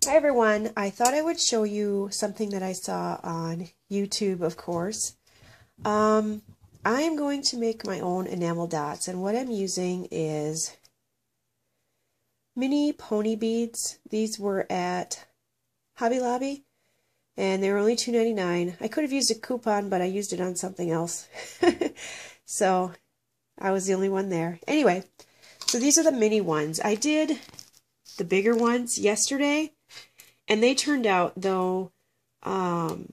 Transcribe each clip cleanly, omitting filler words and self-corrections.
Hi everyone, I thought I would show you something that I saw on YouTube, of course. I am going to make my own enamel dots, and what I'm using is mini pony beads. These were at Hobby Lobby, and they were only $2.99. I could have used a coupon, but I used it on something else. So I was the only one there. Anyway, so these are the mini ones. I did the bigger ones yesterday, and they turned out, though, the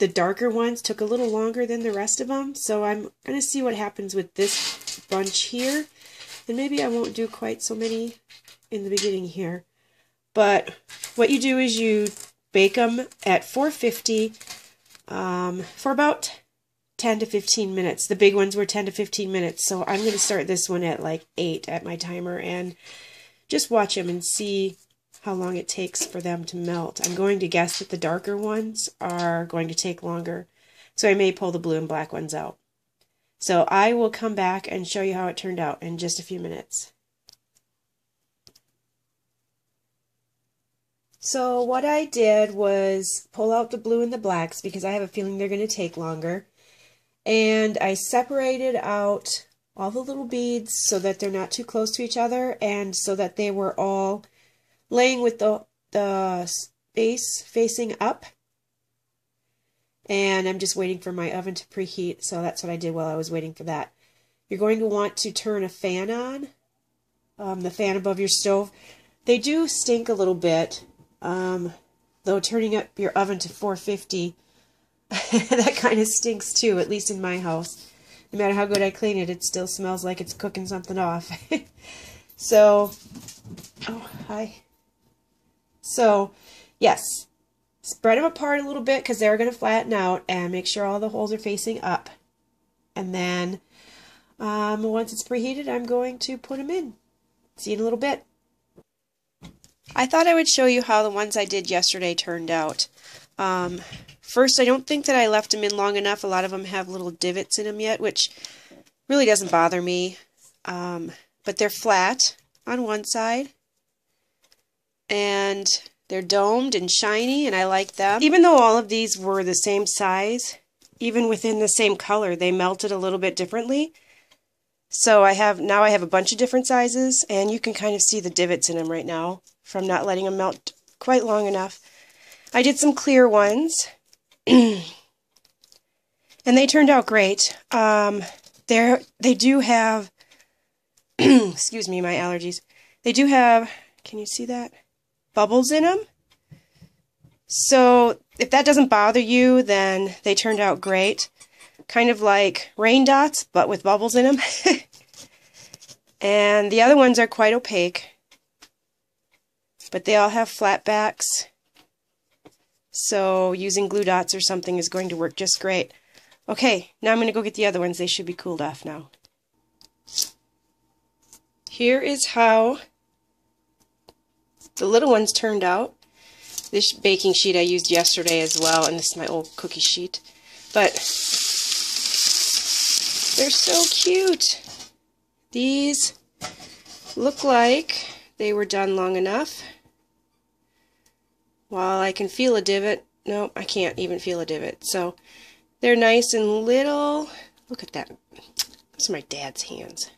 darker ones took a little longer than the rest of them. So I'm going to see what happens with this bunch here. And maybe I won't do quite so many in the beginning here. But what you do is you bake them at 450 for about 10 to 15 minutes. The big ones were 10 to 15 minutes. So I'm going to start this one at like 8 at my timer and just watch them and see how long it takes for them to melt. I'm going to guess that the darker ones are going to take longer, so I may pull the blue and black ones out. So I will come back and show you how it turned out in just a few minutes. So what I did was pull out the blue and the blacks because I have a feeling they're going to take longer, and I separated out all the little beads so that they're not too close to each other and so that they were all laying with the base facing up. And I'm just waiting for my oven to preheat, so that's what I did while I was waiting for that. You're going to want to turn a fan on, the fan above your stove. They do stink a little bit, though turning up your oven to 450, that kind of stinks too, at least in my house. No matter how good I clean it, it still smells like it's cooking something off. So, oh, hi. So, yes, spread them apart a little bit because they're going to flatten out, and make sure all the holes are facing up. And then, once it's preheated, I'm going to put them in. See you in a little bit. I thought I would show you how the ones I did yesterday turned out. First, I don't think that I left them in long enough. A lot of them have little divots in them yet, which really doesn't bother me. But they're flat on one side, and they're domed and shiny, and I like them. Even though all of these were the same size, even within the same color, they melted a little bit differently. So now I have a bunch of different sizes, and you can kind of see the divots in them right now from not letting them melt quite long enough. I did some clear ones, and they turned out great. They do have, excuse me, my allergies. They do have, can you see that? Bubbles in them. So if that doesn't bother you, then they turned out great. Kind of like rain dots, but with bubbles in them. And the other ones are quite opaque, but they all have flat backs. So using glue dots or something is going to work just great. Okay, now I'm going to go get the other ones. They should be cooled off now. Here is how the little ones turned out. This baking sheet I used yesterday as well, and this is my old cookie sheet. But they're so cute. These look like they were done long enough. While I can feel a divot, no, I can't even feel a divot. So they're nice and little. Look at that. Those are my dad's hands.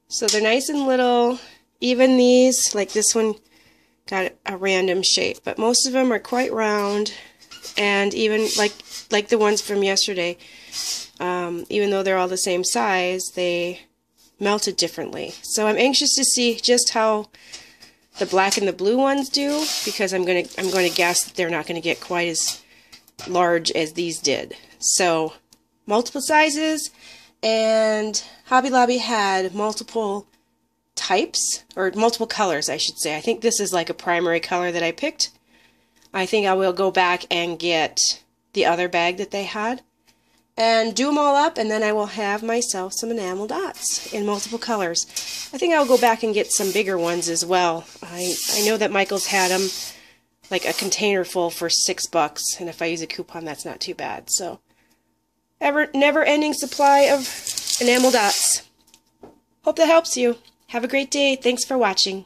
So they're nice and little. Even these, like this one, got a random shape, but most of them are quite round, and even like the ones from yesterday, even though they're all the same size, they melted differently. So I'm anxious to see just how the black and the blue ones do, because I'm going to guess that they're not going to get quite as large as these did. So multiple sizes, and Hobby Lobby had multiple types, or multiple colors, I should say. I think this is like a primary color that I picked. I think I will go back and get the other bag that they had and do them all up, and then I will have myself some enamel dots in multiple colors. I think I'll go back and get some bigger ones as well. I know that Michael's had them, like a container full for $6, and if I use a coupon, that's not too bad. So, never-ending supply of enamel dots. Hope that helps you. Have a great day. Thanks for watching.